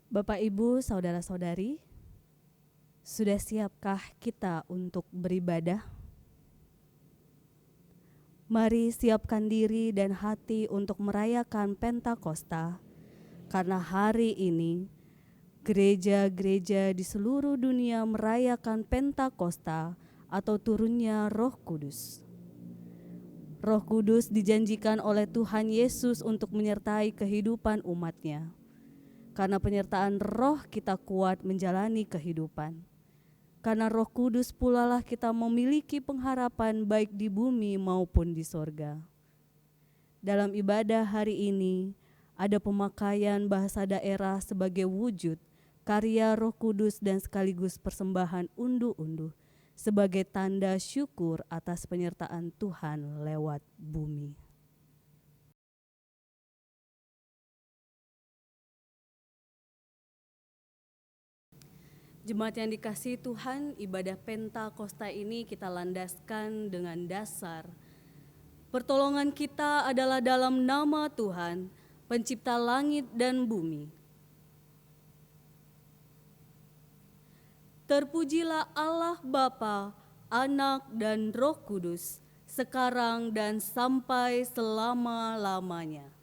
Bapak, Ibu, Saudara-saudari, sudah siapkah kita untuk beribadah? Mari siapkan diri dan hati untuk merayakan Pentakosta, karena hari ini gereja-gereja di seluruh dunia merayakan Pentakosta atau turunnya Roh Kudus. Roh Kudus dijanjikan oleh Tuhan Yesus untuk menyertai kehidupan umat-Nya. Karena penyertaan Roh kita kuat menjalani kehidupan. Karena Roh Kudus pulalah kita memiliki pengharapan baik di bumi maupun di sorga. Dalam ibadah hari ini, ada pemakaian bahasa daerah sebagai wujud karya Roh Kudus dan sekaligus persembahan unduh-unduh sebagai tanda syukur atas penyertaan Tuhan lewat bumi. Jemaat yang dikasihi Tuhan, ibadah Pentakosta ini kita landaskan dengan dasar pertolongan kita adalah dalam nama Tuhan, pencipta langit dan bumi. Terpujilah Allah Bapa, Anak dan Roh Kudus, sekarang dan sampai selama-lamanya.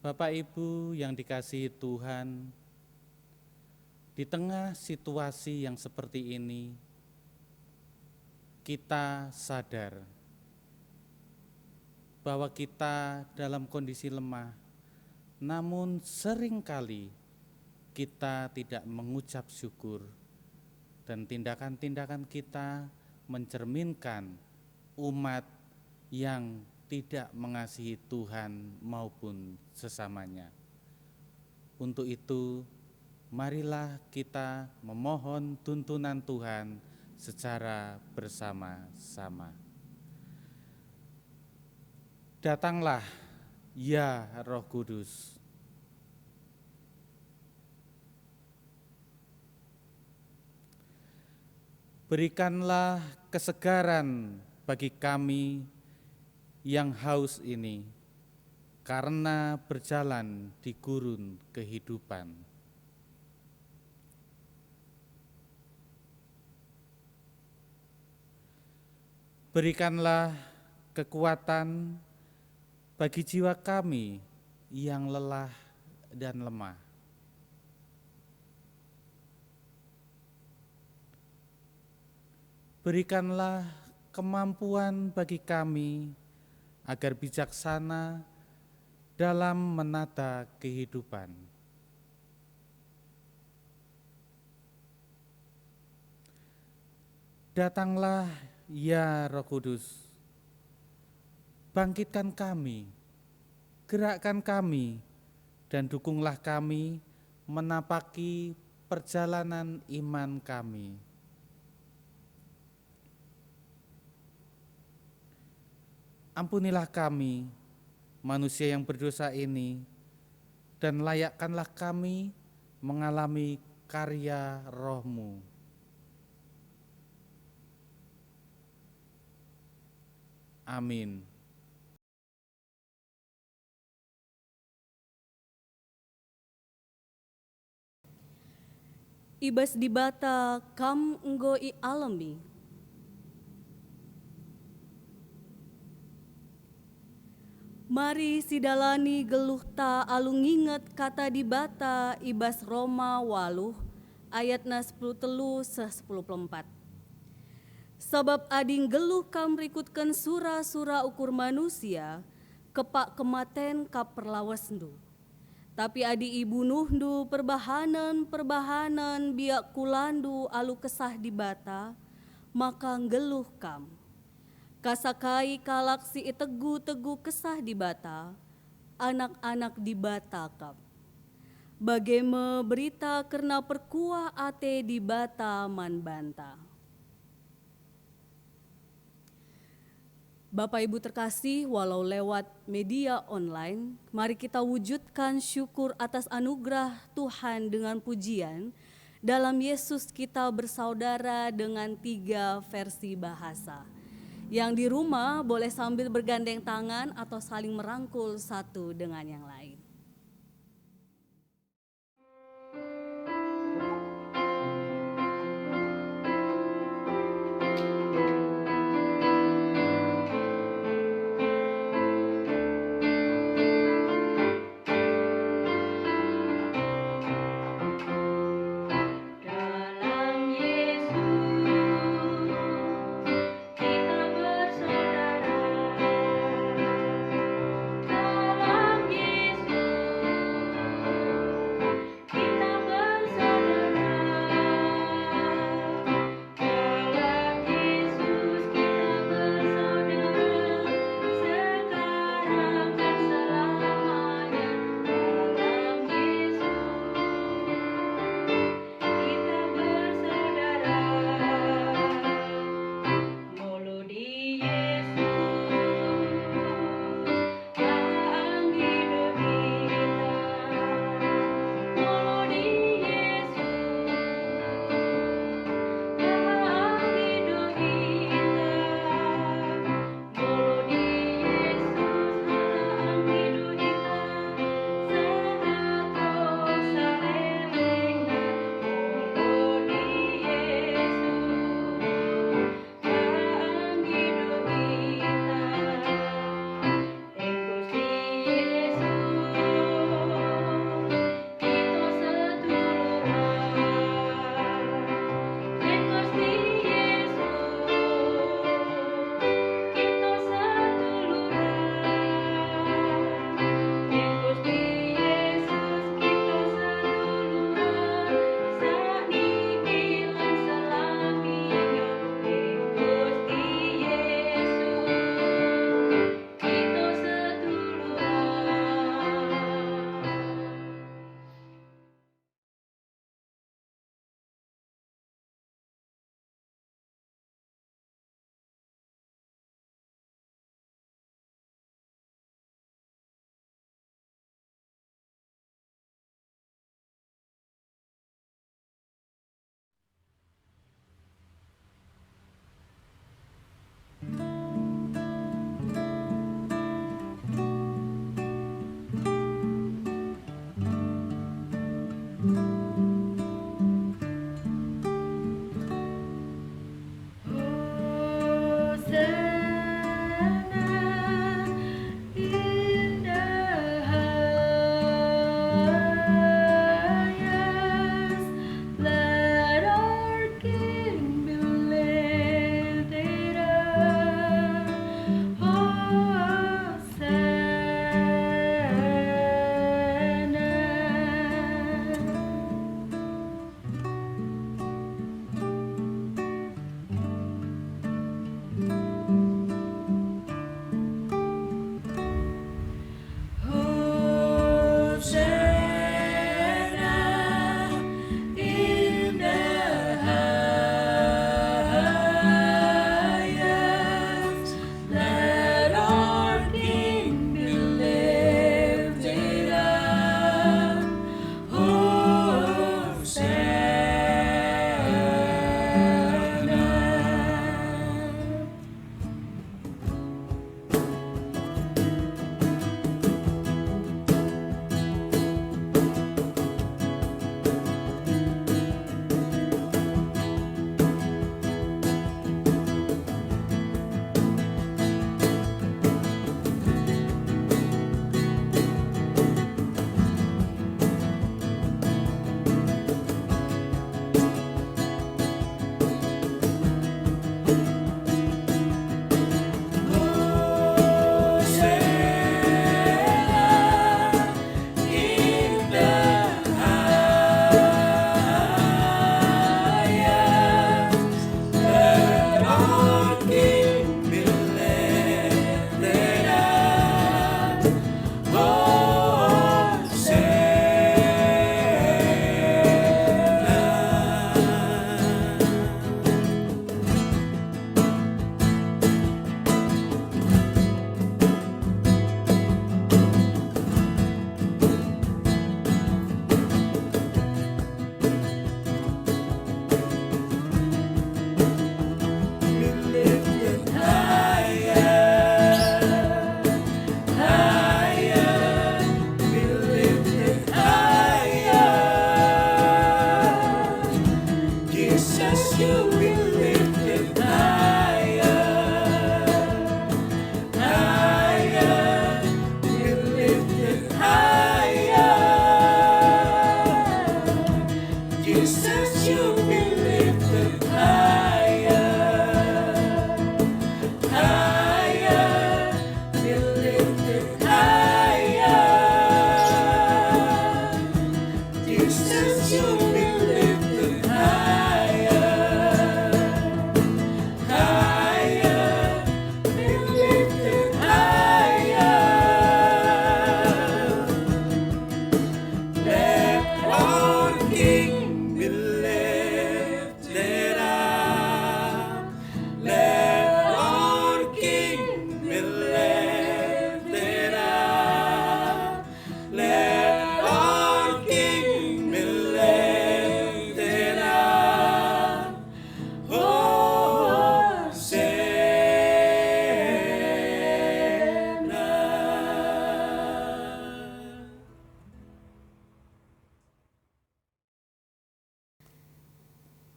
Bapak Ibu yang dikasihi Tuhan, di tengah situasi yang seperti ini, kita sadar bahwa kita dalam kondisi lemah, namun seringkali kita tidak mengucap syukur dan tindakan-tindakan kita mencerminkan umat yang tidak mengasihi Tuhan maupun sesamanya. Untuk itu, marilah kita memohon tuntunan Tuhan secara bersama-sama. Datanglah, ya Roh Kudus. Berikanlah kesegaran bagi kami yang haus ini, karena berjalan di gurun kehidupan. Berikanlah kekuatan bagi jiwa kami yang lelah dan lemah. Berikanlah kemampuan bagi kami agar bijaksana dalam menata kehidupan. Datanglah ya Roh Kudus, bangkitkan kami, gerakkan kami, dan dukunglah kami menapaki perjalanan iman kami. Ampunilah kami, manusia yang berdosa ini, dan layakkanlah kami mengalami karya Roh-Mu. Amin. Ibas di bata kam enggo i alami. Mari sidalani geluh ta alung nginget kata di bata ibas Roma 8 ayatna 10:10-10:4. Sebab ading geluh kam rikutkan sura-sura ukur manusia kepak kematen kap perlawasndu. Tapi adi ibu nuhndu perbahanan biak kulandu alu kesah di bata, maka geluh kam. Kasakai kalak si itegu-tegu kesah di bata, anak-anak di bata kap. Bageme berita karena perkuah ate di bata man banta. Bapak Ibu terkasih, walau lewat media online, mari kita wujudkan syukur atas anugerah Tuhan dengan pujian. Dalam Yesus kita bersaudara dengan 3 versi bahasa. Yang di rumah boleh sambil bergandeng tangan atau saling merangkul satu dengan yang lain.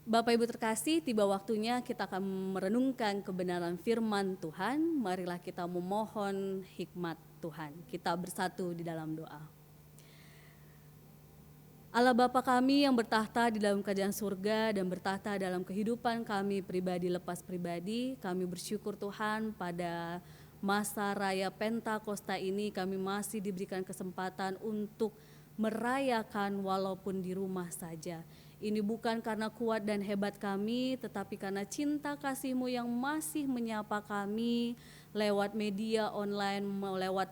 Bapak Ibu terkasih, tiba waktunya kita akan merenungkan kebenaran firman Tuhan. Marilah kita memohon hikmat Tuhan. Kita bersatu di dalam doa. Allah Bapa kami yang bertahta di dalam kerajaan surga dan bertahta dalam kehidupan kami pribadi lepas pribadi, kami bersyukur Tuhan pada masa raya Pentakosta ini kami masih diberikan kesempatan untuk merayakan walaupun di rumah saja. Ini bukan karena kuat dan hebat kami, tetapi karena cinta kasih-Mu yang masih menyapa kami lewat media online, lewat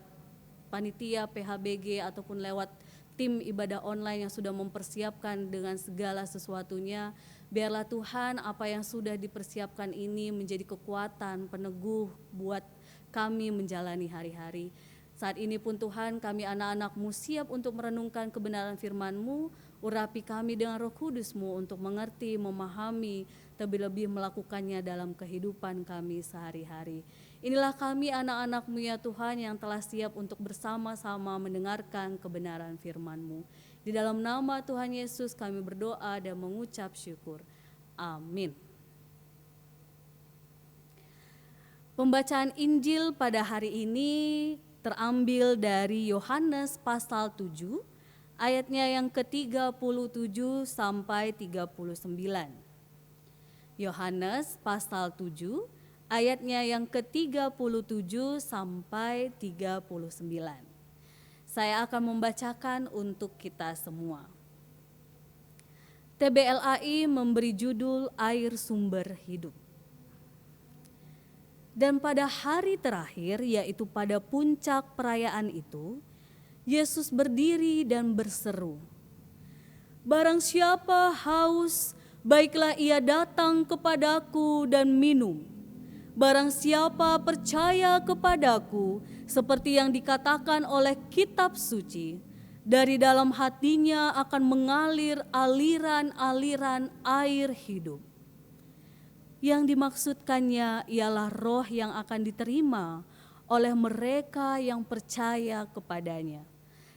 panitia PHBG ataupun lewat tim ibadah online yang sudah mempersiapkan dengan segala sesuatunya. Biarlah Tuhan apa yang sudah dipersiapkan ini menjadi kekuatan peneguh buat kami menjalani hari-hari. Saat ini pun Tuhan, kami anak-anak-Mu siap untuk merenungkan kebenaran firman-Mu. Urapi kami dengan Roh Kudus-Mu untuk mengerti, memahami, terlebih-lebih melakukannya dalam kehidupan kami sehari-hari. Inilah kami anak-anak-Mu ya Tuhan yang telah siap untuk bersama-sama mendengarkan kebenaran firman-Mu. Di dalam nama Tuhan Yesus kami berdoa dan mengucap syukur. Amin. Pembacaan Injil pada hari ini terambil dari Yohanes pasal 7, ayatnya yang ke-37 sampai 39. Yohanes pasal 7, ayatnya yang ke-37 sampai 39. Saya akan membacakan untuk kita semua. TBLAI memberi judul Air Sumber Hidup. Dan pada hari terakhir, yaitu pada puncak perayaan itu, Yesus berdiri dan berseru, "Barang siapa haus, baiklah ia datang kepadaku dan minum. Barang siapa percaya kepadaku, seperti yang dikatakan oleh kitab suci, dari dalam hatinya akan mengalir aliran-aliran air hidup." Yang dimaksudkannya ialah roh yang akan diterima oleh mereka yang percaya kepadanya.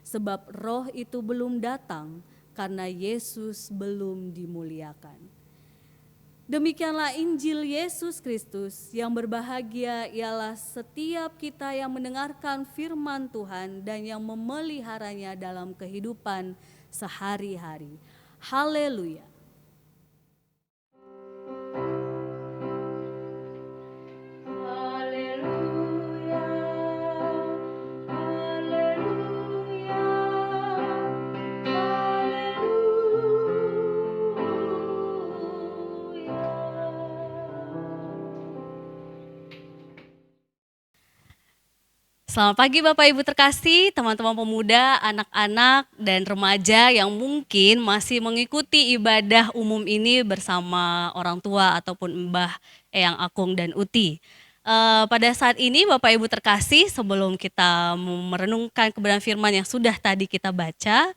Sebab roh itu belum datang karena Yesus belum dimuliakan. Demikianlah Injil Yesus Kristus. Yang berbahagia ialah setiap kita yang mendengarkan firman Tuhan dan yang memeliharanya dalam kehidupan sehari-hari. Haleluya. Selamat pagi Bapak Ibu terkasih, teman-teman pemuda, anak-anak, dan remaja yang mungkin masih mengikuti ibadah umum ini bersama orang tua ataupun Mbah Eyang Akung dan Uti. Pada saat ini Bapak Ibu terkasih, sebelum kita merenungkan kebenaran firman yang sudah tadi kita baca,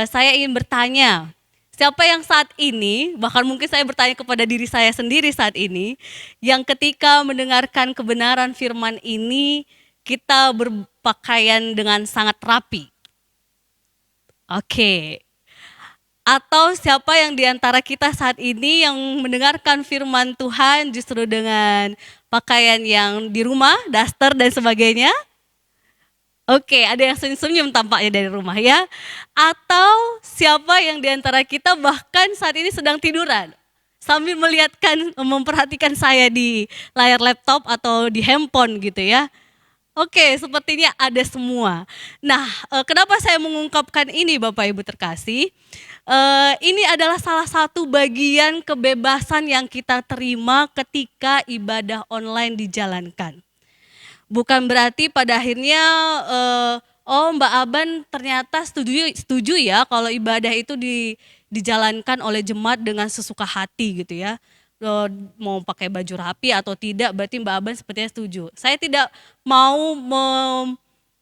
saya ingin bertanya, siapa yang saat ini, bahkan mungkin saya bertanya kepada diri saya sendiri saat ini, yang ketika mendengarkan kebenaran firman ini, kita berpakaian dengan sangat rapi. Oke. Atau siapa yang di antara kita saat ini yang mendengarkan firman Tuhan justru dengan pakaian yang di rumah, daster dan sebagainya? Oke, ada yang senyum-senyum tampaknya dari rumah ya. Atau siapa yang di antara kita bahkan saat ini sedang tiduran sambil memperhatikan saya di layar laptop atau di handphone gitu ya. Oke, sepertinya ada semua. Nah, kenapa saya mengungkapkan ini Bapak Ibu terkasih? Ini adalah salah satu bagian kebebasan yang kita terima ketika ibadah online dijalankan. Bukan berarti pada akhirnya, Mbak Aban ternyata setuju ya kalau ibadah itu dijalankan oleh jemaat dengan sesuka hati gitu ya. Mau pakai baju rapi atau tidak, berarti Mbak Aban sepertinya setuju. Saya tidak mau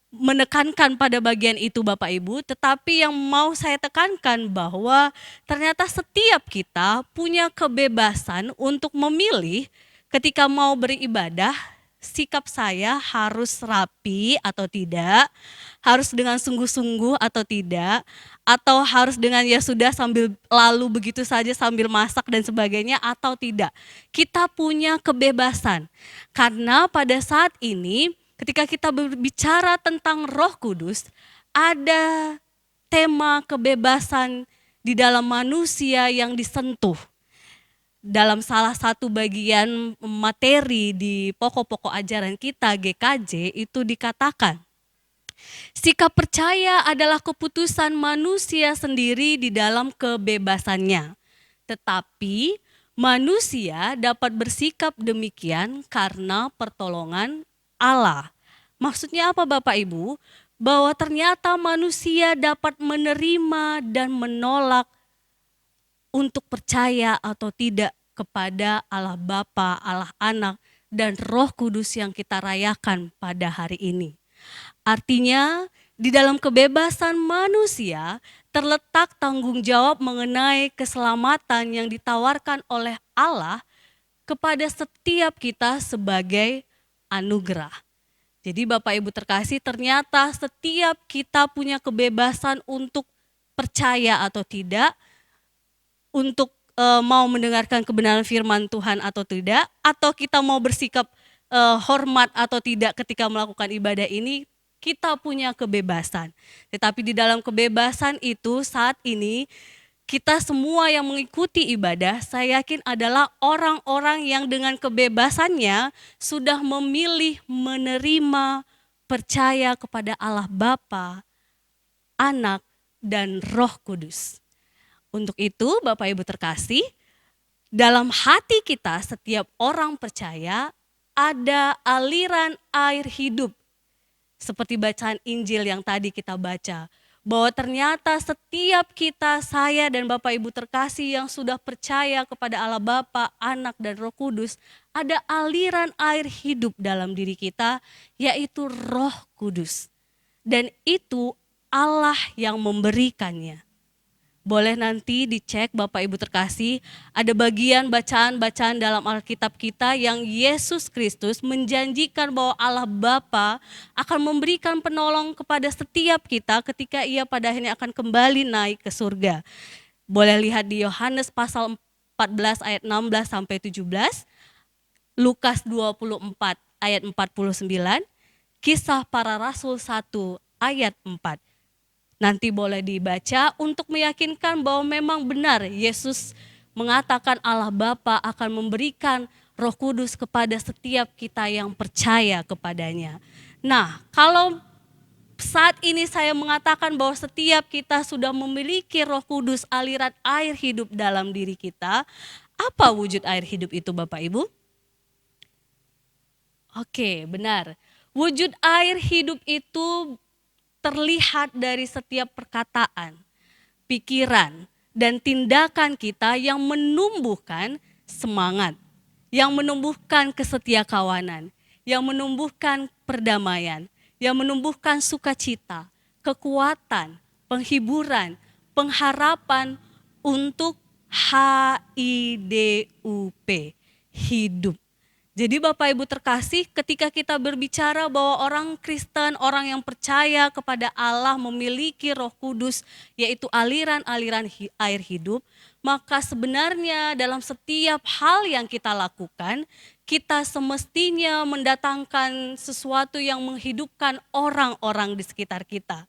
menekankan pada bagian itu Bapak Ibu, tetapi yang mau saya tekankan bahwa ternyata setiap kita punya kebebasan untuk memilih ketika mau beribadah sikap saya harus rapi atau tidak, harus dengan sungguh-sungguh atau tidak, atau harus dengan ya sudah sambil lalu begitu saja sambil masak dan sebagainya atau tidak. Kita punya kebebasan. Karena pada saat ini ketika kita berbicara tentang Roh Kudus, ada tema kebebasan di dalam manusia yang disentuh. Dalam salah satu bagian materi di pokok-pokok ajaran kita GKJ itu dikatakan, sikap percaya adalah keputusan manusia sendiri di dalam kebebasannya. Tetapi manusia dapat bersikap demikian karena pertolongan Allah. Maksudnya apa Bapak Ibu? Bahwa ternyata manusia dapat menerima dan menolak untuk percaya atau tidak kepada Allah Bapa, Allah Anak, dan Roh Kudus yang kita rayakan pada hari ini. Artinya, di dalam kebebasan manusia terletak tanggung jawab mengenai keselamatan yang ditawarkan oleh Allah kepada setiap kita sebagai anugerah. Jadi Bapak Ibu terkasih, ternyata setiap kita punya kebebasan untuk percaya atau tidak, untuk mau mendengarkan kebenaran firman Tuhan atau tidak, atau kita mau bersikap hormat atau tidak ketika melakukan ibadah ini, kita punya kebebasan. Tetapi di dalam kebebasan itu saat ini kita semua yang mengikuti ibadah, saya yakin adalah orang-orang yang dengan kebebasannya sudah memilih menerima percaya kepada Allah Bapa, Anak, dan Roh Kudus. Untuk itu Bapak Ibu terkasih, dalam hati kita setiap orang percaya ada aliran air hidup. Seperti bacaan Injil yang tadi kita baca. Bahwa ternyata setiap kita, saya dan Bapak Ibu terkasih yang sudah percaya kepada Allah Bapa, Anak dan Roh Kudus, ada aliran air hidup dalam diri kita, yaitu Roh Kudus. Dan itu Allah yang memberikannya. Boleh nanti dicek Bapak Ibu terkasih, ada bagian bacaan-bacaan dalam Alkitab kita yang Yesus Kristus menjanjikan bahwa Allah Bapa akan memberikan penolong kepada setiap kita ketika Ia pada akhirnya akan kembali naik ke surga. Boleh lihat di Yohanes pasal 14 ayat 16 sampai 17, Lukas 24 ayat 49, Kisah Para Rasul 1 ayat 4. Nanti boleh dibaca untuk meyakinkan bahwa memang benar Yesus mengatakan Allah Bapa akan memberikan Roh Kudus kepada setiap kita yang percaya kepadanya. Nah, kalau saat ini saya mengatakan bahwa setiap kita sudah memiliki Roh Kudus, aliran air hidup dalam diri kita, apa wujud air hidup itu Bapak Ibu? Oke, benar. Wujud air hidup itu terlihat dari setiap perkataan, pikiran, dan tindakan kita yang menumbuhkan semangat, yang menumbuhkan kesetiakawanan, yang menumbuhkan perdamaian, yang menumbuhkan sukacita, kekuatan, penghiburan, pengharapan untuk HIDUP, hidup. Jadi Bapak Ibu terkasih, ketika kita berbicara bahwa orang Kristen, orang yang percaya kepada Allah memiliki Roh Kudus, yaitu aliran-aliran air hidup, maka sebenarnya dalam setiap hal yang kita lakukan, kita semestinya mendatangkan sesuatu yang menghidupkan orang-orang di sekitar kita.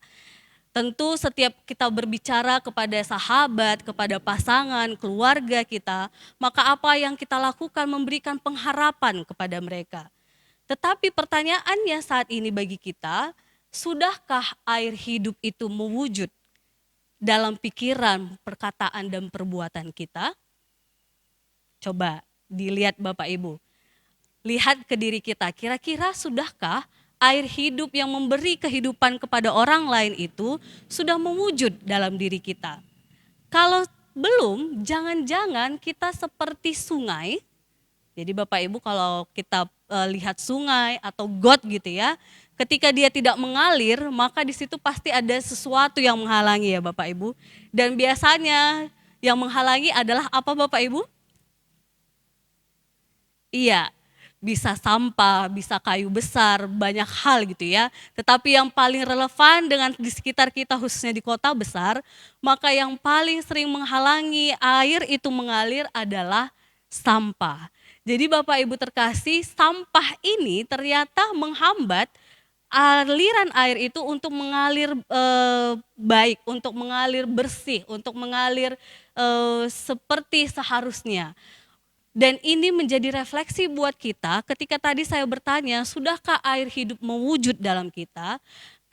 Tentu setiap kita berbicara kepada sahabat, kepada pasangan, keluarga kita, maka apa yang kita lakukan memberikan pengharapan kepada mereka. Tetapi pertanyaannya saat ini bagi kita, sudahkah air hidup itu mewujud dalam pikiran, perkataan, dan perbuatan kita? Coba dilihat Bapak Ibu, lihat ke diri kita, kira-kira sudahkah air hidup yang memberi kehidupan kepada orang lain itu sudah mewujud dalam diri kita? Kalau belum, jangan-jangan kita seperti sungai. Jadi Bapak Ibu kalau kita lihat sungai atau got gitu ya, ketika dia tidak mengalir, maka di situ pasti ada sesuatu yang menghalangi ya Bapak Ibu. Dan biasanya yang menghalangi adalah apa Bapak Ibu? Iya, bisa sampah, bisa kayu besar, banyak hal gitu ya. Tetapi yang paling relevan dengan di sekitar kita khususnya di kota besar, maka yang paling sering menghalangi air itu mengalir adalah sampah. Jadi Bapak Ibu terkasih, sampah ini ternyata menghambat aliran air itu untuk mengalir baik, untuk mengalir bersih, untuk mengalir seperti seharusnya. Dan ini menjadi refleksi buat kita ketika tadi saya bertanya, sudahkah air hidup mewujud dalam kita?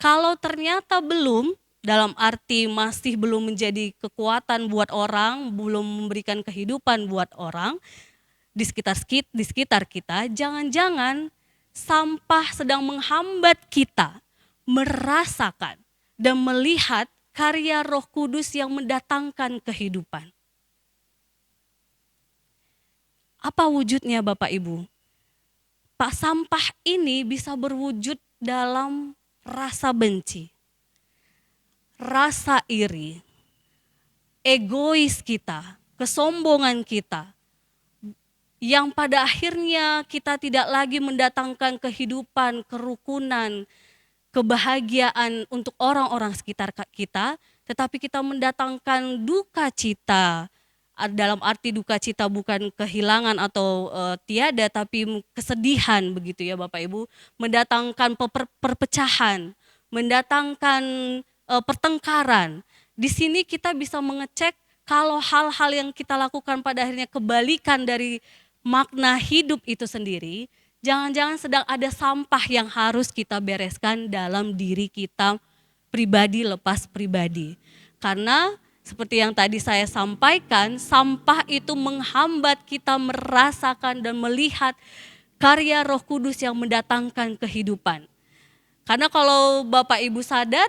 Kalau ternyata belum, dalam arti masih belum menjadi kekuatan buat orang, belum memberikan kehidupan buat orang di sekitar kita, jangan-jangan sampah sedang menghambat kita merasakan dan melihat karya Roh Kudus yang mendatangkan kehidupan. Apa wujudnya Bapak Ibu? Pak, sampah ini bisa berwujud dalam rasa benci, rasa iri, egois kita, kesombongan kita, yang pada akhirnya kita tidak lagi mendatangkan kehidupan, kerukunan, kebahagiaan untuk orang-orang sekitar kita, tetapi kita mendatangkan duka cita. Dalam arti duka cita bukan kehilangan atau tiada, tapi kesedihan begitu ya Bapak Ibu, mendatangkan perpecahan, mendatangkan pertengkaran. Di sini kita bisa mengecek kalau hal-hal yang kita lakukan pada akhirnya kebalikan dari makna hidup itu sendiri, jangan-jangan sedang ada sampah yang harus kita bereskan dalam diri kita pribadi lepas pribadi. Karena seperti yang tadi saya sampaikan, sampah itu menghambat kita merasakan dan melihat karya Roh Kudus yang mendatangkan kehidupan. Karena kalau Bapak Ibu sadar,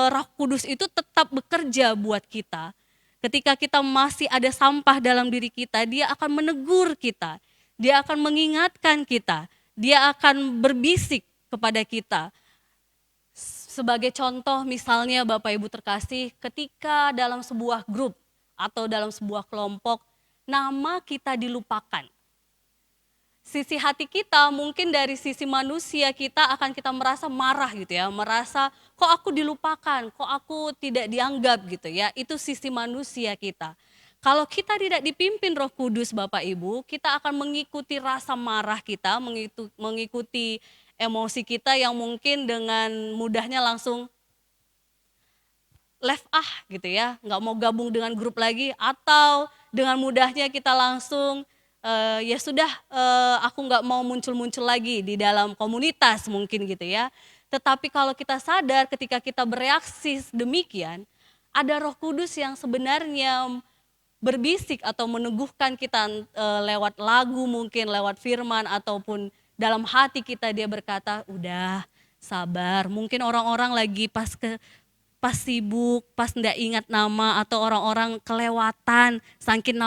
Roh Kudus itu tetap bekerja buat kita. Ketika kita masih ada sampah dalam diri kita, dia akan menegur kita, dia akan mengingatkan kita, dia akan berbisik kepada kita. Sebagai contoh misalnya Bapak Ibu terkasih, ketika dalam sebuah grup atau dalam sebuah kelompok, nama kita dilupakan. Sisi hati kita mungkin dari sisi manusia kita akan kita merasa marah gitu ya, merasa kok aku dilupakan, kok aku tidak dianggap gitu ya, itu sisi manusia kita. Kalau kita tidak dipimpin Roh Kudus Bapak Ibu, kita akan mengikuti rasa marah kita, mengikuti emosi kita yang mungkin dengan mudahnya langsung left gitu ya, nggak mau gabung dengan grup lagi, atau dengan mudahnya kita langsung ya sudah, aku nggak mau muncul-muncul lagi di dalam komunitas mungkin gitu ya. Tetapi kalau kita sadar ketika kita bereaksi demikian, ada Roh Kudus yang sebenarnya berbisik atau meneguhkan kita lewat lagu mungkin, lewat firman ataupun dalam hati kita dia berkata, udah sabar. Mungkin orang-orang lagi pas sibuk, pas ndak ingat nama atau orang-orang kelewatan saking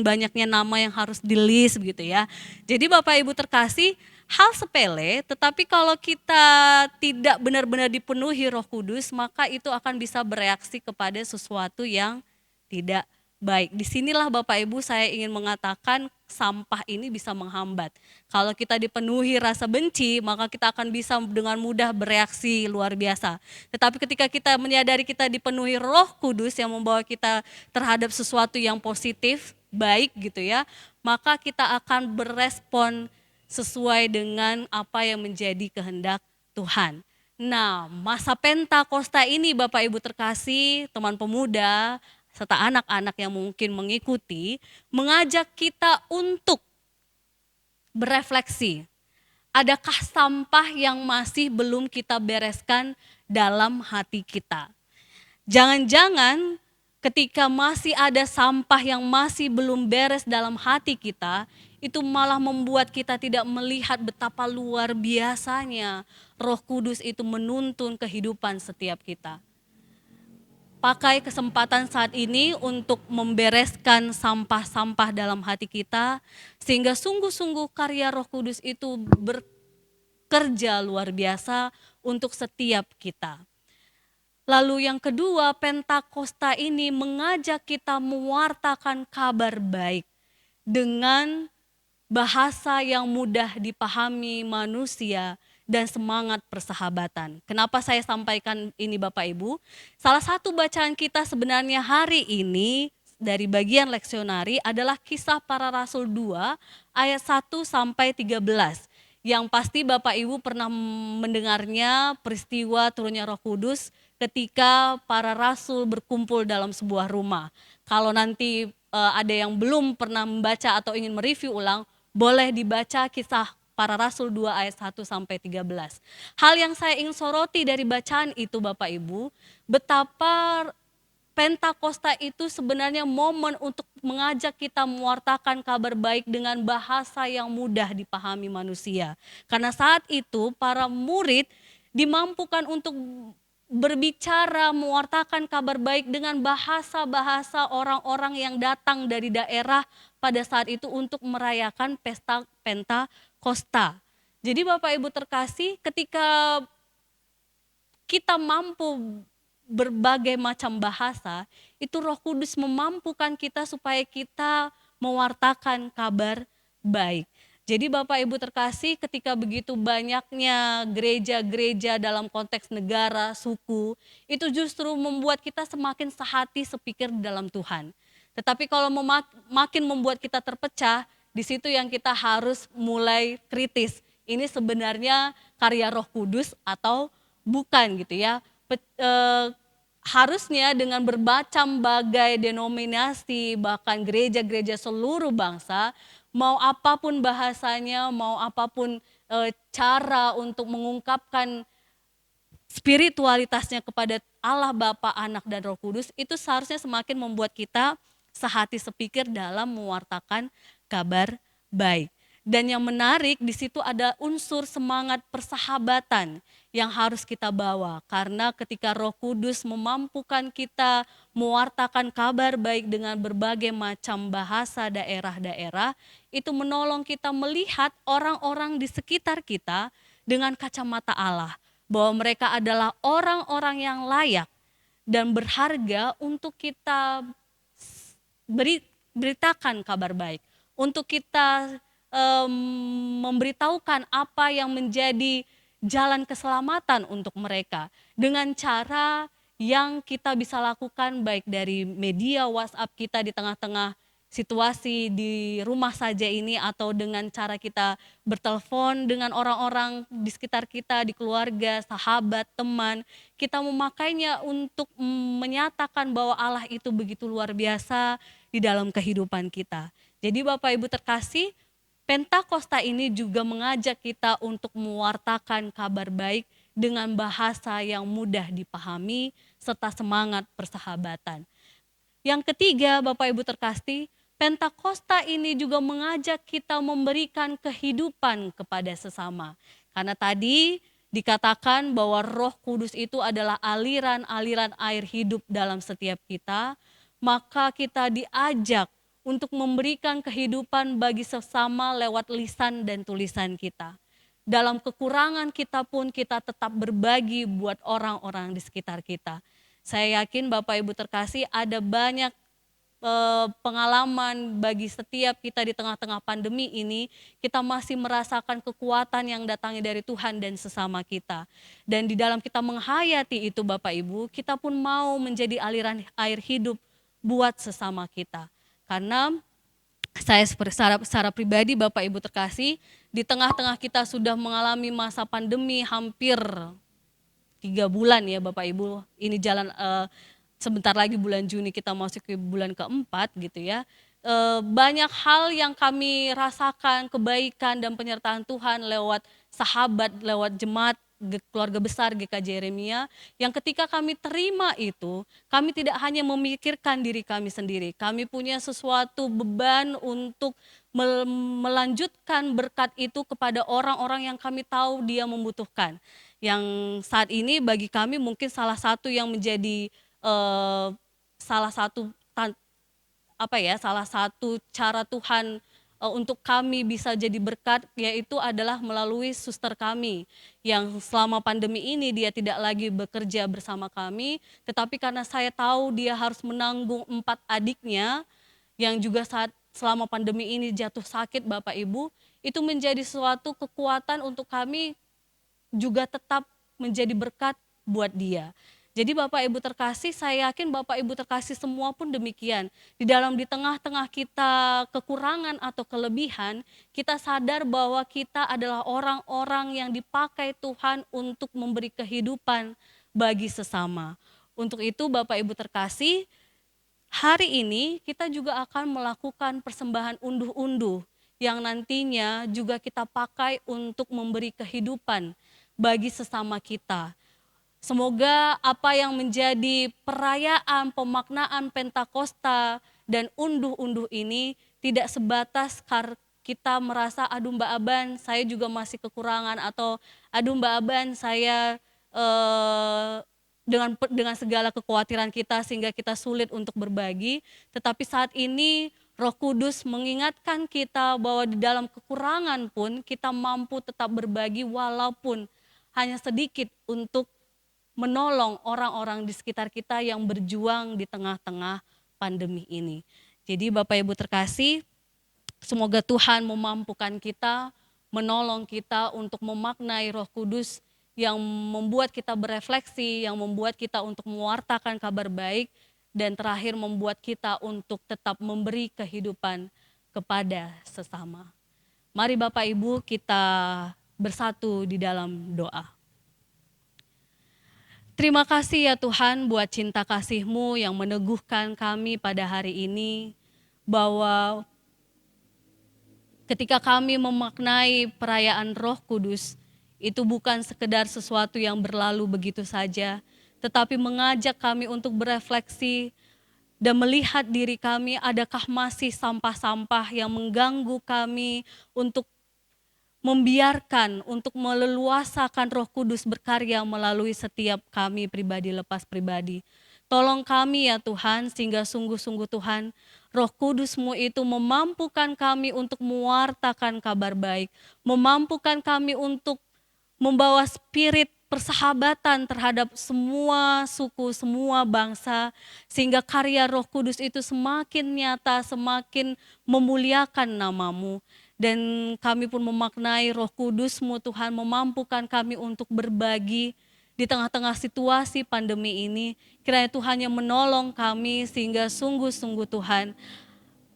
banyaknya nama yang harus di-list gitu ya. Jadi Bapak Ibu terkasih, hal sepele tetapi kalau kita tidak benar-benar dipenuhi Roh Kudus, maka itu akan bisa bereaksi kepada sesuatu yang tidak baik. Disinilah Bapak Ibu saya ingin mengatakan sampah ini bisa menghambat. Kalau kita dipenuhi rasa benci, maka kita akan bisa dengan mudah bereaksi luar biasa. Tetapi ketika kita menyadari kita dipenuhi Roh Kudus yang membawa kita terhadap sesuatu yang positif, baik gitu ya, maka kita akan berespon sesuai dengan apa yang menjadi kehendak Tuhan. Nah, masa Pentakosta ini Bapak Ibu terkasih, teman pemuda, serta anak-anak yang mungkin mengikuti, mengajak kita untuk berefleksi. Adakah sampah yang masih belum kita bereskan dalam hati kita? Jangan-jangan ketika masih ada sampah yang masih belum beres dalam hati kita, itu malah membuat kita tidak melihat betapa luar biasanya Roh Kudus itu menuntun kehidupan setiap kita. Pakai kesempatan saat ini untuk membereskan sampah-sampah dalam hati kita, sehingga sungguh-sungguh karya Roh Kudus itu bekerja luar biasa untuk setiap kita. Lalu yang kedua, Pentakosta ini mengajak kita mewartakan kabar baik dengan bahasa yang mudah dipahami manusia, dan semangat persahabatan. Kenapa saya sampaikan ini Bapak Ibu? Salah satu bacaan kita sebenarnya hari ini dari bagian leksionari adalah Kisah Para Rasul 2 ayat 1 sampai 13. Yang pasti Bapak Ibu pernah mendengarnya peristiwa turunnya Roh Kudus ketika para rasul berkumpul dalam sebuah rumah. Kalau nanti ada yang belum pernah membaca atau ingin mereview ulang, boleh dibaca Kisah Para Rasul 2 ayat 1 sampai 13. Hal yang saya ingin soroti dari bacaan itu Bapak Ibu, betapa Pentakosta itu sebenarnya momen untuk mengajak kita mewartakan kabar baik dengan bahasa yang mudah dipahami manusia. Karena saat itu para murid dimampukan untuk berbicara, mewartakan kabar baik dengan bahasa-bahasa orang-orang yang datang dari daerah pada saat itu untuk merayakan pesta Pentakosta. Jadi Bapak Ibu terkasih, ketika kita mampu berbagai macam bahasa, itu Roh Kudus memampukan kita supaya kita mewartakan kabar baik. Jadi Bapak Ibu terkasih, ketika begitu banyaknya gereja-gereja dalam konteks negara, suku, itu justru membuat kita semakin sehati sepikir di dalam Tuhan. Tetapi kalau makin membuat kita terpecah, di situ yang kita harus mulai kritis. Ini sebenarnya karya Roh Kudus atau bukan gitu ya. Harusnya dengan berbagai denominasi, bahkan gereja-gereja seluruh bangsa, mau apapun bahasanya, mau apapun cara untuk mengungkapkan spiritualitasnya kepada Allah Bapa, Anak, dan Roh Kudus, itu seharusnya semakin membuat kita sehati sepikir dalam mewartakan kabar baik. Dan yang menarik di situ ada unsur semangat persahabatan yang harus kita bawa. Karena ketika Roh Kudus memampukan kita mewartakan kabar baik dengan berbagai macam bahasa daerah-daerah, itu menolong kita melihat orang-orang di sekitar kita dengan kacamata Allah. Bahwa mereka adalah orang-orang yang layak dan berharga untuk kita beritakan kabar baik. Untuk kita memberitahukan apa yang menjadi jalan keselamatan untuk mereka dengan cara yang kita bisa lakukan, baik dari media WhatsApp kita di tengah-tengah situasi di rumah saja ini, atau dengan cara kita bertelepon dengan orang-orang di sekitar kita, di keluarga, sahabat, teman. Kita memakainya untuk menyatakan bahwa Allah itu begitu luar biasa di dalam kehidupan kita. Jadi Bapak Ibu terkasih, Pentakosta ini juga mengajak kita untuk mewartakan kabar baik dengan bahasa yang mudah dipahami serta semangat persahabatan. Yang ketiga, Bapak Ibu terkasih, Pentakosta ini juga mengajak kita memberikan kehidupan kepada sesama. Karena tadi dikatakan bahwa Roh Kudus itu adalah aliran-aliran air hidup dalam setiap kita, maka kita diajak untuk memberikan kehidupan bagi sesama lewat lisan dan tulisan kita. Dalam kekurangan kita pun kita tetap berbagi buat orang-orang di sekitar kita. Saya yakin Bapak Ibu terkasih, ada banyak pengalaman bagi setiap kita di tengah-tengah pandemi ini. Kita masih merasakan kekuatan yang datangnya dari Tuhan dan sesama kita. Dan di dalam kita menghayati itu Bapak Ibu, kita pun mau menjadi aliran air hidup buat sesama kita. Karena saya secara pribadi Bapak Ibu terkasih, di tengah-tengah kita sudah mengalami masa pandemi hampir 3 bulan ya Bapak Ibu. Ini jalan sebentar lagi bulan Juni kita masuk ke bulan keempat gitu ya. Banyak hal yang kami rasakan, kebaikan dan penyertaan Tuhan lewat sahabat, lewat jemaat keluarga besar GKJ Yeremia, yang ketika kami terima itu, kami tidak hanya memikirkan diri kami sendiri, kami punya sesuatu beban untuk melanjutkan berkat itu kepada orang-orang yang kami tahu dia membutuhkan. Yang saat ini bagi kami mungkin salah satu yang menjadi salah satu cara Tuhan untuk kami bisa jadi berkat, yaitu adalah melalui suster kami yang selama pandemi ini dia tidak lagi bekerja bersama kami, tetapi karena saya tahu dia harus menanggung 4 adiknya yang juga saat selama pandemi ini jatuh sakit Bapak Ibu, itu menjadi suatu kekuatan untuk kami juga tetap menjadi berkat buat dia. Jadi Bapak Ibu terkasih, saya yakin Bapak Ibu terkasih semua pun demikian. Di tengah-tengah kita kekurangan atau kelebihan, kita sadar bahwa kita adalah orang-orang yang dipakai Tuhan untuk memberi kehidupan bagi sesama. Untuk itu Bapak Ibu terkasih, hari ini kita juga akan melakukan persembahan unduh-unduh yang nantinya juga kita pakai untuk memberi kehidupan bagi sesama kita. Semoga apa yang menjadi perayaan pemaknaan Pentakosta dan unduh-unduh ini tidak sebatas kita merasa aduh Mbak Aban saya juga masih kekurangan, atau aduh Mbak Aban saya dengan segala kekhawatiran kita sehingga kita sulit untuk berbagi, tetapi saat ini Roh Kudus mengingatkan kita bahwa di dalam kekurangan pun kita mampu tetap berbagi walaupun hanya sedikit untuk menolong orang-orang di sekitar kita yang berjuang di tengah-tengah pandemi ini. Jadi Bapak Ibu terkasih, semoga Tuhan memampukan kita, menolong kita untuk memaknai Roh Kudus yang membuat kita berefleksi, yang membuat kita untuk mewartakan kabar baik, dan terakhir membuat kita untuk tetap memberi kehidupan kepada sesama. Mari Bapak Ibu kita bersatu di dalam doa. Terima kasih ya Tuhan buat cinta kasih-Mu yang meneguhkan kami pada hari ini, bahwa ketika kami memaknai perayaan Roh Kudus, itu bukan sekedar sesuatu yang berlalu begitu saja, tetapi mengajak kami untuk berefleksi dan melihat diri kami, adakah masih sampah-sampah yang mengganggu kami untuk membiarkan, untuk meleluasakan Roh Kudus berkarya melalui setiap kami pribadi lepas pribadi. Tolong kami ya Tuhan, sehingga sungguh-sungguh Tuhan, Roh Kudus-Mu itu memampukan kami untuk mewartakan kabar baik, memampukan kami untuk membawa spirit persahabatan terhadap semua suku, semua bangsa, sehingga karya Roh Kudus itu semakin nyata, semakin memuliakan nama-Mu. Dan kami pun memaknai Roh Kudus-Mu Tuhan memampukan kami untuk berbagi di tengah-tengah situasi pandemi ini. Kiranya Tuhan yang menolong kami sehingga sungguh-sungguh Tuhan,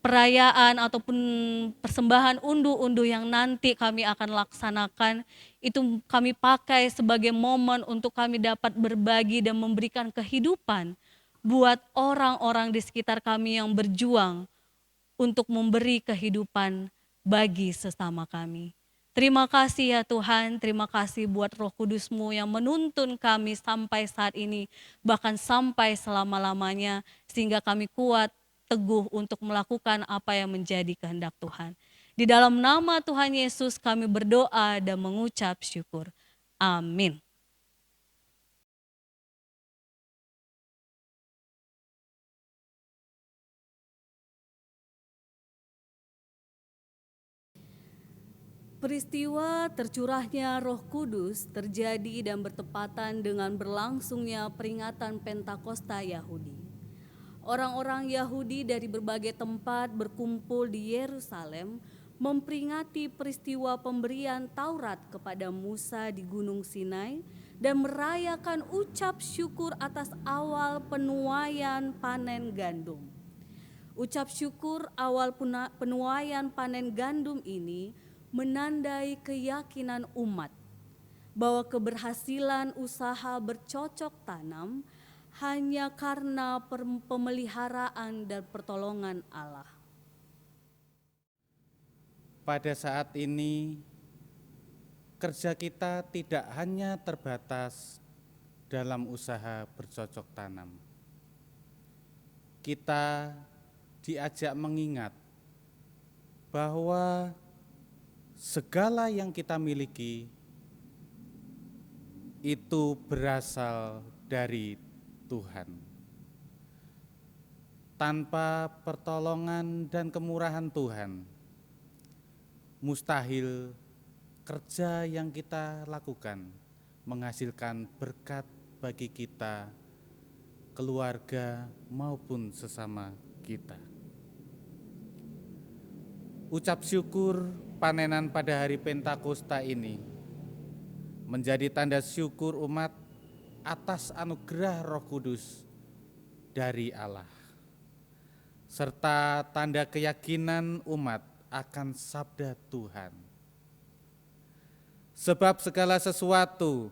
perayaan ataupun persembahan unduh-unduh yang nanti kami akan laksanakan, itu kami pakai sebagai momen untuk kami dapat berbagi dan memberikan kehidupan buat orang-orang di sekitar kami yang berjuang untuk memberi kehidupan bagi sesama kami. Terima kasih ya Tuhan, terima kasih buat Roh Kudus-Mu yang menuntun kami sampai saat ini, bahkan sampai selama-lamanya, sehingga kami kuat, teguh untuk melakukan apa yang menjadi kehendak Tuhan. Di dalam nama Tuhan Yesus kami berdoa dan mengucap syukur. Amin. Peristiwa tercurahnya Roh Kudus terjadi dan bertepatan dengan berlangsungnya peringatan Pentakosta Yahudi. Orang-orang Yahudi dari berbagai tempat berkumpul di Yerusalem memperingati peristiwa pemberian Taurat kepada Musa di Gunung Sinai dan merayakan ucap syukur atas awal penuaian panen gandum. Ucap syukur awal penuaian panen gandum ini menandai keyakinan umat bahwa keberhasilan usaha bercocok tanam hanya karena pemeliharaan dan pertolongan Allah. Pada saat ini, kerja kita tidak hanya terbatas dalam usaha bercocok tanam. Kita diajak mengingat bahwa segala yang kita miliki itu berasal dari Tuhan. Tanpa pertolongan dan kemurahan Tuhan, mustahil kerja yang kita lakukan menghasilkan berkat bagi kita, keluarga maupun sesama kita. Ucap syukur panenan pada hari Pentakosta ini menjadi tanda syukur umat atas anugerah Roh Kudus dari Allah, serta tanda keyakinan umat akan sabda Tuhan. Sebab segala sesuatu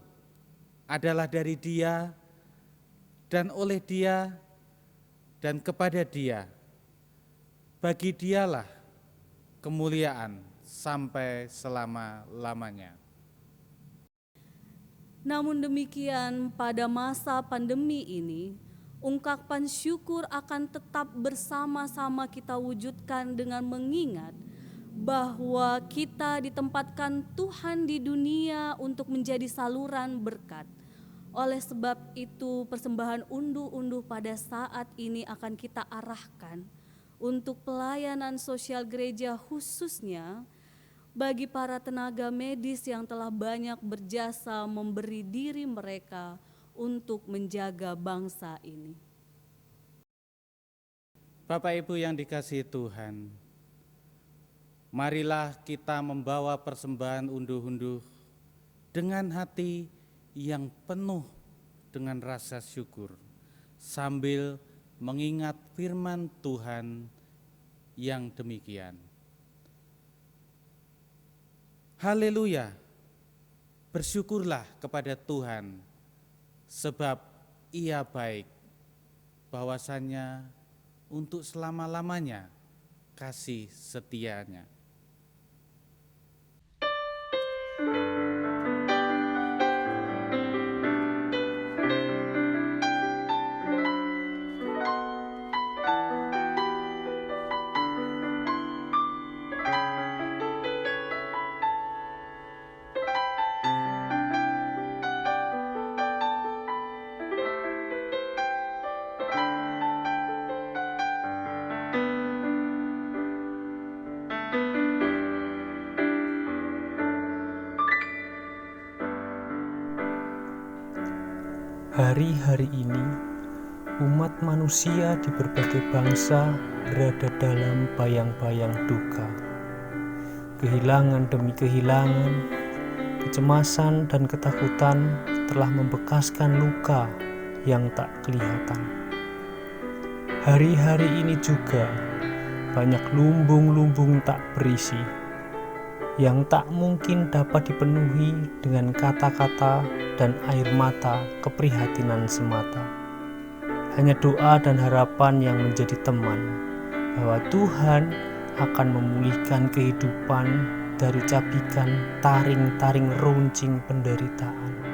adalah dari Dia dan oleh Dia dan kepada Dia. Bagi Dialah kemuliaan sampai selama-lamanya. Namun demikian, pada masa pandemi ini, ungkapan syukur akan tetap bersama-sama kita wujudkan dengan mengingat bahwa kita ditempatkan Tuhan di dunia untuk menjadi saluran berkat. Oleh sebab itu, persembahan unduh-unduh pada saat ini akan kita arahkan untuk pelayanan sosial gereja, khususnya bagi para tenaga medis yang telah banyak berjasa memberi diri mereka untuk menjaga bangsa ini. Bapak Ibu yang dikasihi Tuhan, marilah kita membawa persembahan unduh-unduh dengan hati yang penuh dengan rasa syukur, sambil mengingat firman Tuhan yang demikian. Haleluya, bersyukurlah kepada Tuhan, sebab Ia baik, bahwasannya untuk selama-lamanya kasih setianya. Hari-hari ini, umat manusia di berbagai bangsa berada dalam bayang-bayang duka. Kehilangan demi kehilangan, kecemasan dan ketakutan telah membekaskan luka yang tak kelihatan. Hari-hari ini juga banyak lumbung-lumbung tak berisi yang tak mungkin dapat dipenuhi dengan kata-kata dan air mata keprihatinan semata. Hanya doa dan harapan yang menjadi teman bahwa Tuhan akan memulihkan kehidupan dari cabikan taring-taring runcing penderitaan.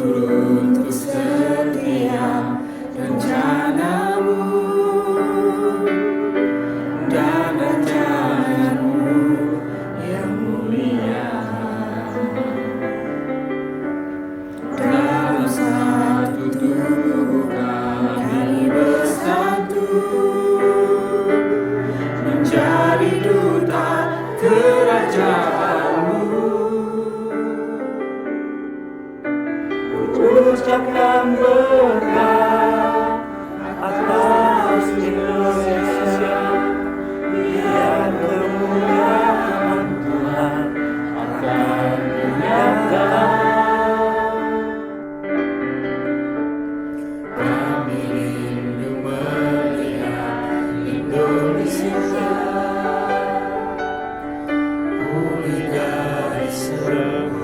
Untuk setiap rencanamu dan rancanganmu yang mulia, dalam satu tubuh kami bersatu menjadi duta kerajaanmu. Ucapkan berkat atas Indonesia, biar kemuliaan Tuhan akan dinyatakan. Kami rindu melihat Indonesia pulih dari seluruh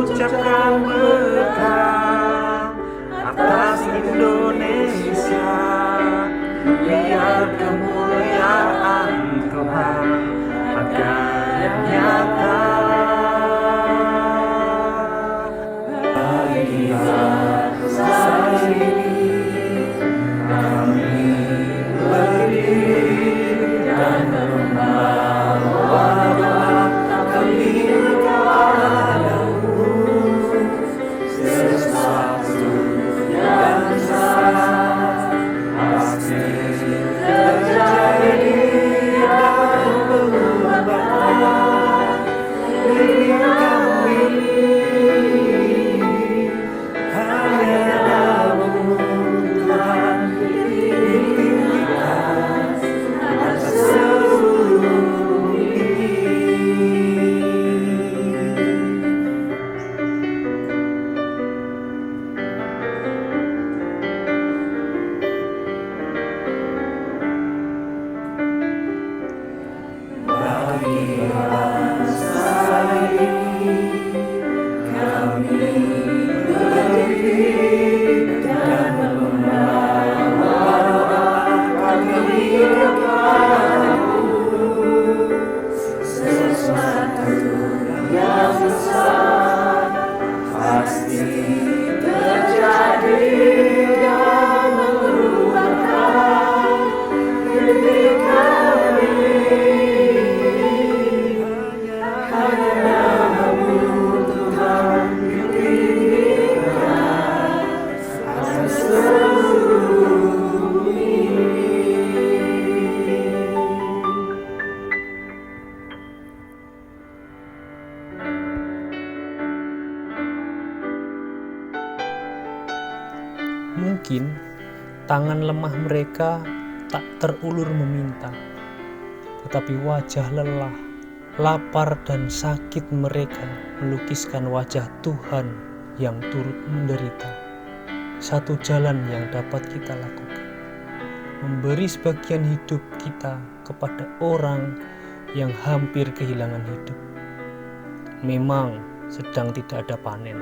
ucapkan berkat atas Biar kemuliaan Tuhan akan nyata. Bagi bangsa ini kami berdiri dan membawa doa kami kepadamu. Sesuatu yang besar pasti terjadi dan mengubahkan negeri kami. Hanya Namu Tuhan ditinggikan atas seluruh bumi. Bagi bangsa ini kami berdiri dan membawa doa kami kepadamu. Sesuatu yang besar pasti terjadi dan mengubahkan negeri kami. Hanya Namamu Tuhan ditinggikan atas seluruh bumi. Mungkin tangan lemah mereka tak terulur meminta, tetapi wajah lelah, lapar dan sakit mereka melukiskan wajah Tuhan yang turut menderita. Satu jalan yang dapat kita lakukan, memberi sebagian hidup kita kepada orang yang hampir kehilangan hidup. Memang sedang tidak ada panen,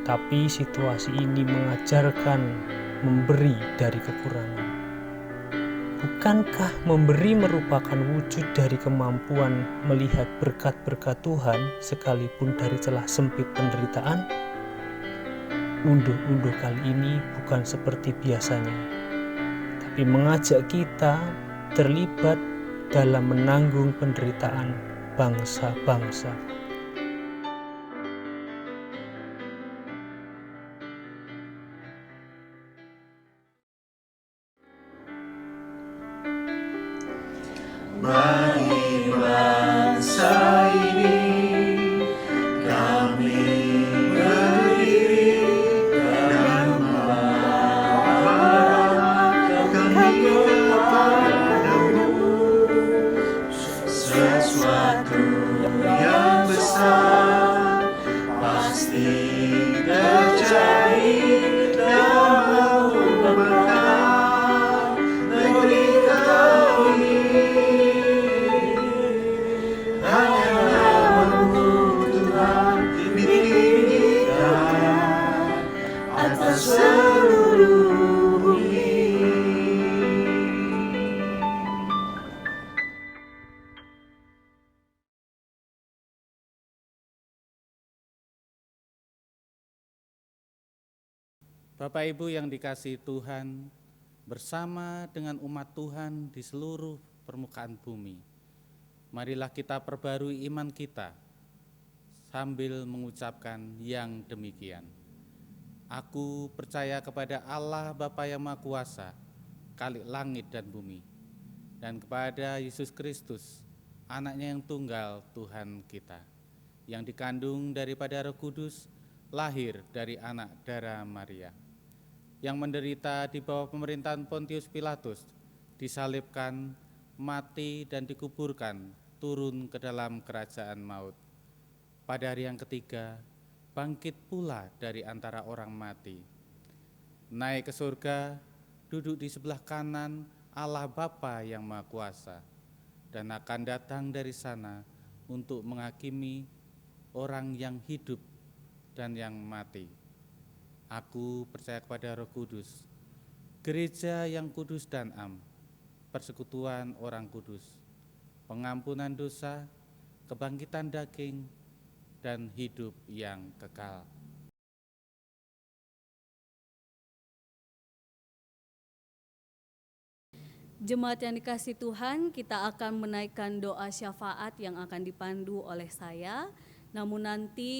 tapi situasi ini mengajarkan memberi dari kekurangan. Bukankah memberi merupakan wujud dari kemampuan melihat berkat-berkat Tuhan sekalipun dari celah sempit penderitaan? Unduh-unduh kali ini bukan seperti biasanya, tapi mengajak kita terlibat dalam menanggung penderitaan bangsa-bangsa. Bagi bangsa ini kami berdiri dan membawa kami kepadamu. Sesuatu yang besar pasti terjadi dan mengubahkan negeri kami. Hanya Namamu Tuhan ditinggikan atas seluruh bumi. Bapak Ibu yang dikasihi Tuhan, bersama dengan umat Tuhan di seluruh permukaan bumi, marilah kita perbarui iman kita sambil mengucapkan yang demikian. Aku percaya kepada Allah Bapa yang Maha Kuasa, Khalik langit dan bumi, dan kepada Yesus Kristus, Anaknya yang tunggal Tuhan kita, yang dikandung daripada Roh Kudus, lahir dari anak darah Maria, yang menderita di bawah pemerintahan Pontius Pilatus, disalibkan, mati dan dikuburkan, turun ke dalam kerajaan maut. Pada hari yang ketiga, bangkit pula dari antara orang mati, naik ke surga, duduk di sebelah kanan Allah Bapa yang Maha Kuasa, dan akan datang dari sana untuk menghakimi orang yang hidup dan yang mati. Aku percaya kepada Roh Kudus, gereja yang kudus dan am, persekutuan orang kudus, pengampunan dosa, kebangkitan daging, dan hidup yang kekal. Jemaat yang dikasihi Tuhan, kita akan menaikkan doa syafaat yang akan dipandu oleh saya. Namun nanti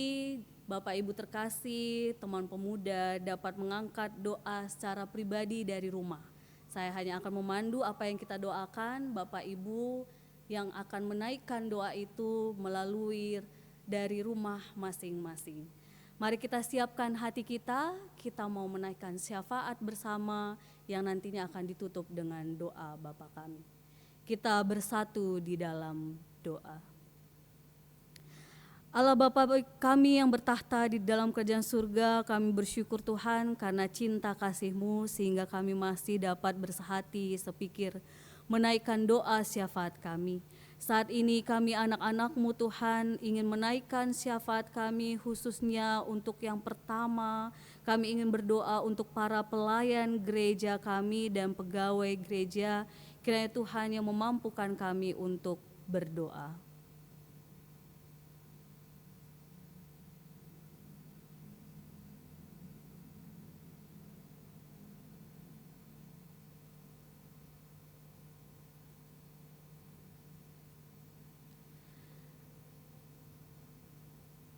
Bapak Ibu terkasih, teman pemuda dapat mengangkat doa secara pribadi dari rumah. Saya hanya akan memandu apa yang kita doakan, Bapak Ibu yang akan menaikkan doa itu melalui dari rumah masing-masing. Mari kita siapkan hati kita mau menaikkan syafaat bersama yang nantinya akan ditutup dengan doa Bapa kami. Kita bersatu di dalam doa. Allah Bapa kami yang bertahta di dalam kerajaan surga, kami bersyukur Tuhan karena cinta kasih-Mu sehingga kami masih dapat bersehati sepikir menaikkan doa syafaat kami. Saat ini kami anak-anak-Mu Tuhan ingin menaikkan syafaat kami khususnya untuk yang pertama, kami ingin berdoa untuk para pelayan gereja kami dan pegawai gereja, kiranya Tuhan yang memampukan kami untuk berdoa.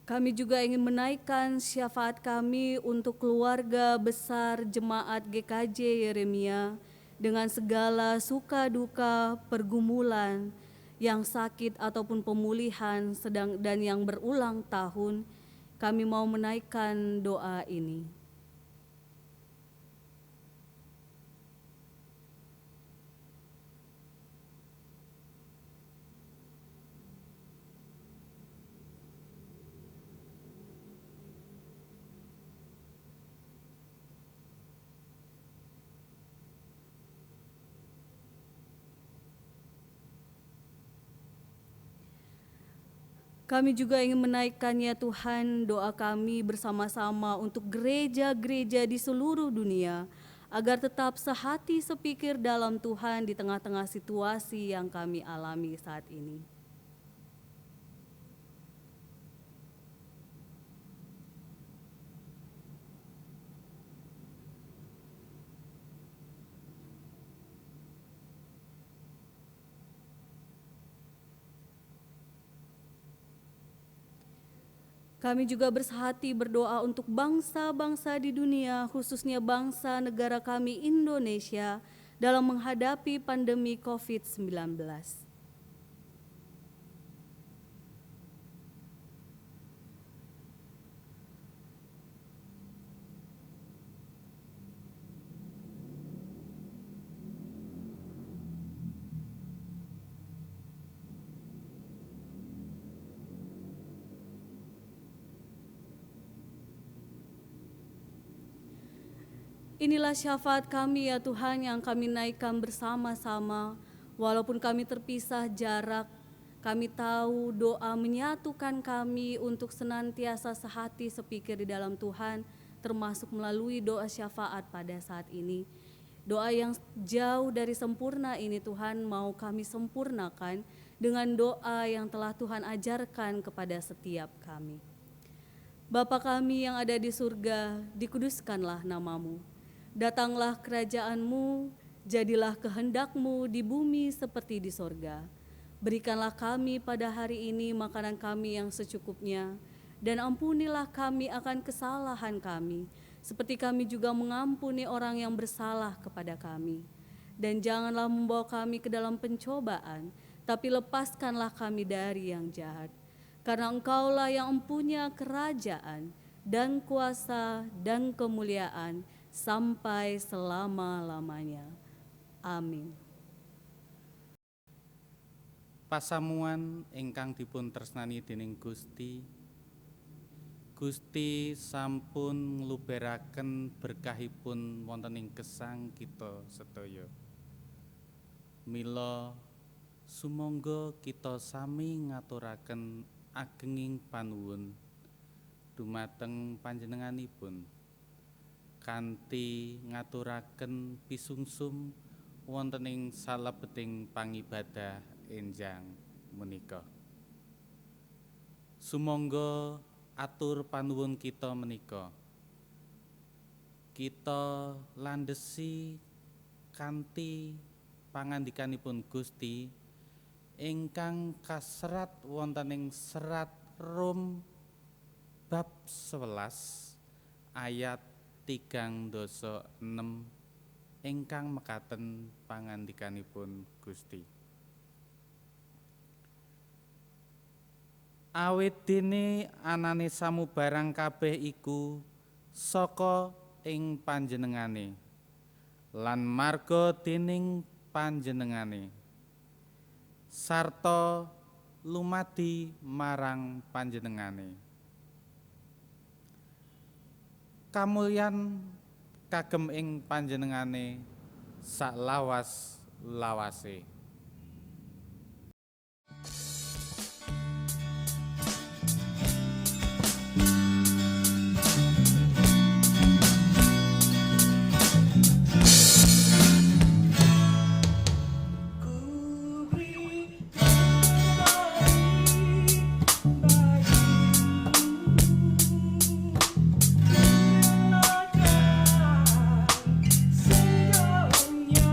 Kami juga ingin menaikkan syafaat kami untuk keluarga besar Jemaat GKJ Yeremia dengan segala suka duka, pergumulan, yang sakit ataupun pemulihan dan yang berulang tahun. Kami mau menaikkan doa ini. Kami juga ingin menaikkannya Tuhan doa kami bersama-sama untuk gereja-gereja di seluruh dunia, agar tetap sehati sepikir dalam Tuhan di tengah-tengah situasi yang kami alami saat ini. Kami juga bersehati berdoa untuk bangsa-bangsa di dunia, khususnya bangsa negara kami Indonesia, dalam menghadapi pandemi COVID-19. Inilah syafaat kami ya Tuhan yang kami naikkan bersama-sama, walaupun kami terpisah jarak, kami tahu doa menyatukan kami untuk senantiasa sehati sepikir di dalam Tuhan, termasuk melalui doa syafaat pada saat ini. Doa yang jauh dari sempurna ini Tuhan mau kami sempurnakan dengan doa yang telah Tuhan ajarkan kepada setiap kami. Bapa kami yang ada di surga, dikuduskanlah nama-Mu. Datanglah kerajaan-Mu, jadilah kehendak-Mu di bumi seperti di sorga. Berikanlah kami pada hari ini makanan kami yang secukupnya, dan ampunilah kami akan kesalahan kami, seperti kami juga mengampuni orang yang bersalah kepada kami. Dan janganlah membawa kami ke dalam pencobaan, tapi lepaskanlah kami dari yang jahat. Karena Engkaulah yang mempunyai kerajaan dan kuasa dan kemuliaan sampai selama-lamanya. Amin. Pasamuan ingkang dipun tresnani dening Gusti, Gusti sampun ngluberaken berkahipun wonten ing gesang kita sedaya. Mila sumangga kita sami ngaturaken agenging panuwun dumateng panjenenganipun kanthi ngaturaken pisungsum wonten ing salebeting pangibadah enjang menika. Sumangga atur panuwun kita menika kita landhesi kanthi pangandikanipun Gusti ingkang kaserat wonten ing serat Rom bab 11 ayat 36 ingkang mekaten pangandikanipun Gusti. Awit dene anane samubarang kabeh iku saka ing panjenengane lan marga dening panjenengane sarta lumadi marang panjenengane. Kamulyan kagem ing panjenengane sak lawas-lawase. Segalanya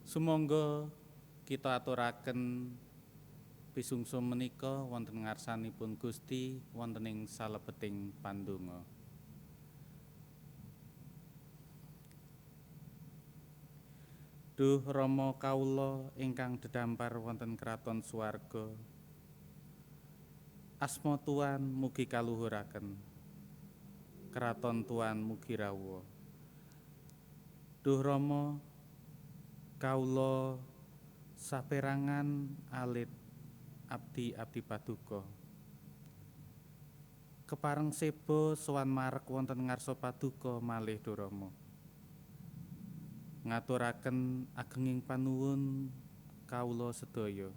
Sumangga kita aturaken pisungsum menika wonten ngarsanipun Gusti wonten ing salebeting pandonga. Duh Rama kawula ingkang dedampar wonten kraton swarga, asma Tuhan mugi kaluhuraken, kraton Tuhan mugi rawuh. Duh Rama kawula saperangan alit abdi paduka, kepareng seba sowan marek wonten ngarsa paduka malih Duh Rama. Ngaturaken agenging panuwun kawula sedaya,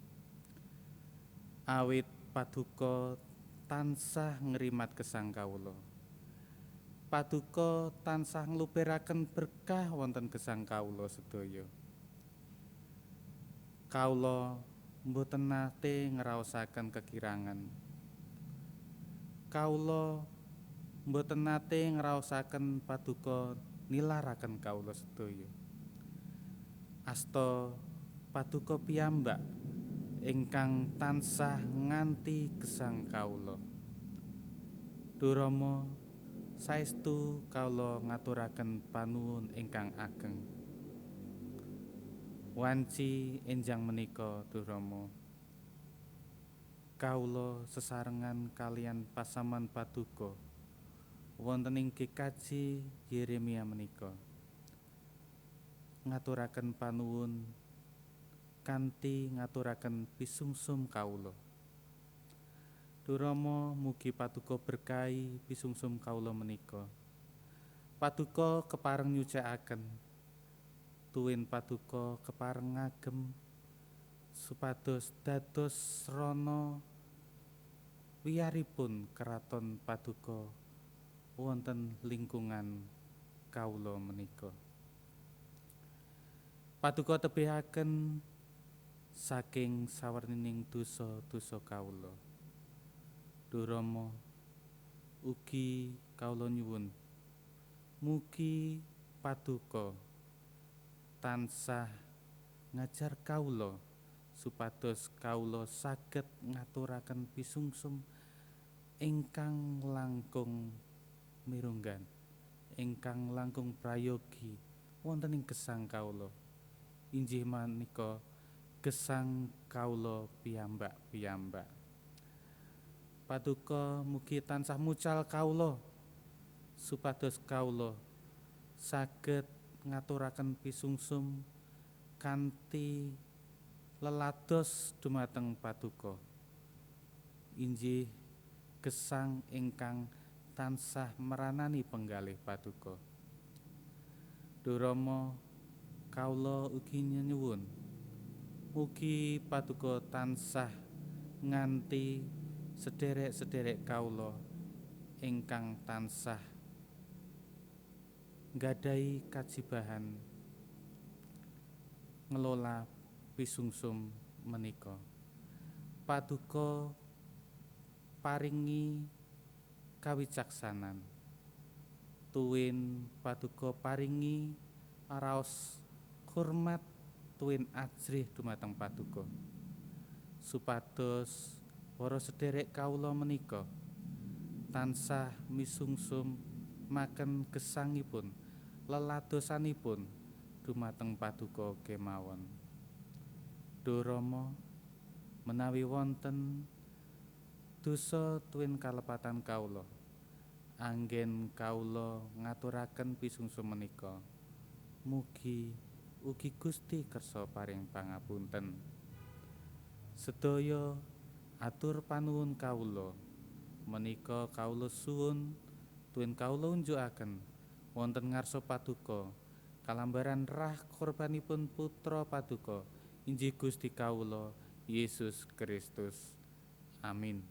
awit paduka tansah ngrimat gesang kawula, paduka tansah nglupiraken berkah wonten gesang kawula sedaya. Kawula mboten nate ngraosaken kekirangan, kawula mboten nate ngraosaken paduka nilaraken kawula sedaya. Asta paduka piyambak ingkang tansah nganti gesang kawula. Duh Rama saestu kawula ngaturaken panuwun ingkang ageng. Wanci enjang menika Duh Rama, kawula sesarengan kalian pasaman paduka wonten ing GKJ Yeremia menika ngaturaken panuwun kanthi ngaturaken pisungsum kawula. Duh Rama mugi paduka berkahi pisungsum kawula menika, paduka kepareng nyucikaken, tuwin paduka kepareng ngagem supados dados srana wiyaripun kraton paduka wonten lingkungan kawula menika. Paduka tebihaken saking sawernining dosa-dosa kawula. Duh Rama ugi kawula nyuwun mugi paduka tansah ngajar kawula supados kawula saged ngaturaken pisungsum ingkang langkung mirunggan, ingkang langkung prayogi wonten ing gesang kawula. Injih manika gesang kawula piyambak-piyambak. Paduka mugi tansah mucal kawula supados kawula saged ngaturaken pisungsum kanthi lelados dumateng paduka. Injih gesang ingkang tansah meranani penggalih paduka. Duh Rama kawula ugi nyuwun mugi paduka tansah nganti sederek-sederek kawula ingkang tansah nggadahi kajibahan ngelola pisungsum menika. Paduka paringi kawicaksanan, tuwin paduka paringi raos hormat tuwin ajrih dumateng paduka, supados para sederek kawula menika tansah misungsum maken gesangipun leladosanipun dumateng paduka kemawon. Duh Rama menawi wonten dosa tuwin kalepatan kawula, anggen kawula ngaturaken pisungsum menika, mugi ugi Gusti kersa paring pangapunten. Sedaya atur panuwun kawula menika kawula suwun tuwin kawula unjukaken wonten ngarsa paduka kalambaran rah korbanipun putra paduka injih Gusti kawula Yesus Kristus. Amin.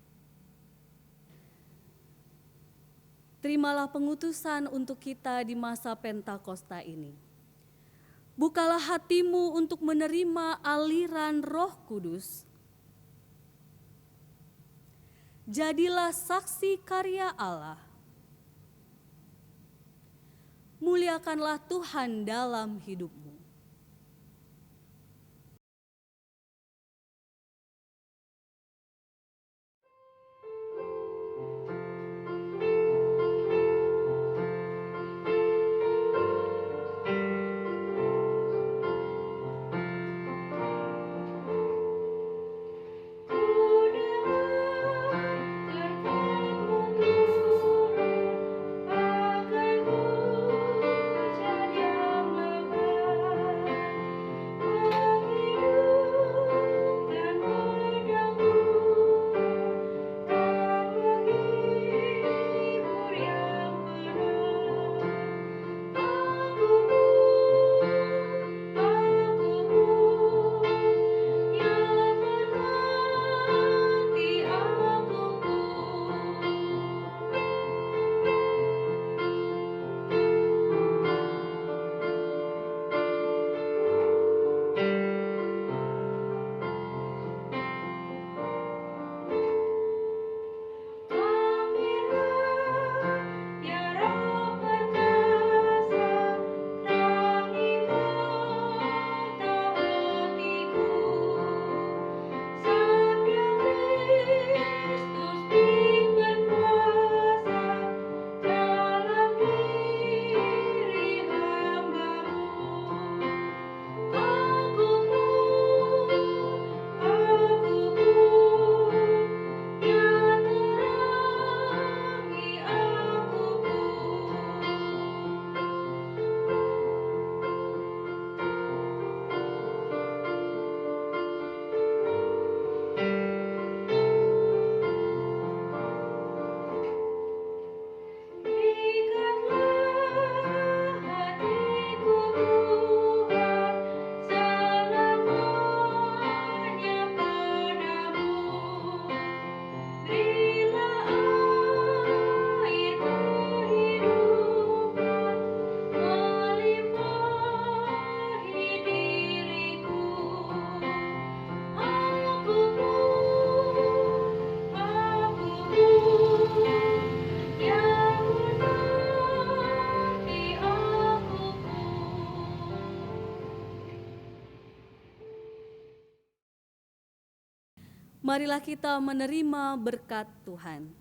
Terimalah pengutusan untuk kita di masa Pentakosta ini. Bukalah hatimu untuk menerima aliran Roh Kudus. Jadilah saksi karya Allah. Muliakanlah Tuhan dalam hidupmu. Marilah kita menerima berkat Tuhan.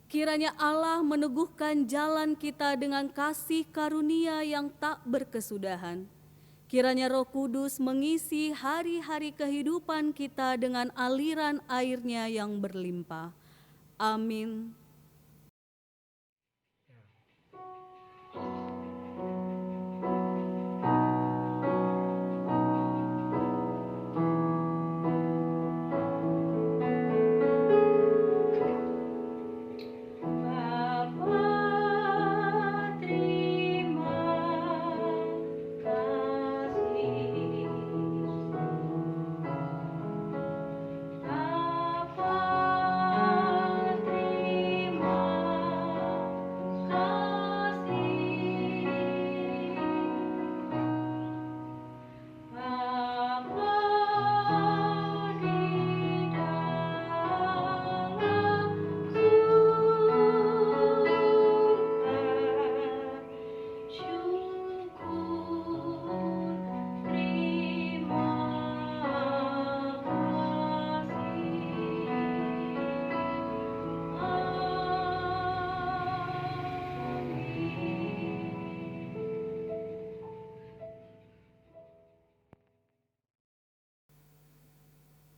Kiranya Allah meneguhkan jalan kita dengan kasih karunia yang tak berkesudahan. Kiranya Roh Kudus mengisi hari-hari kehidupan kita dengan aliran air-Nya yang berlimpah. Amin.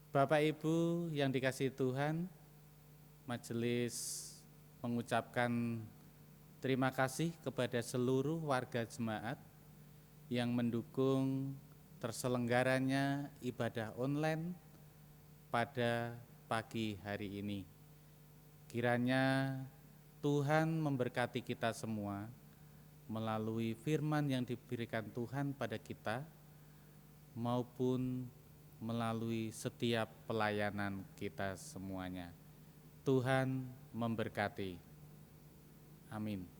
Bapak Ibu yang dikasihi Tuhan, majelis mengucapkan terima kasih kepada seluruh warga jemaat yang mendukung terselenggaranya ibadah online pada pagi hari ini. Kiranya Tuhan memberkati kita semua melalui firman yang diberikan Tuhan pada kita maupun melalui setiap pelayanan kita semuanya. Tuhan memberkati. Amin.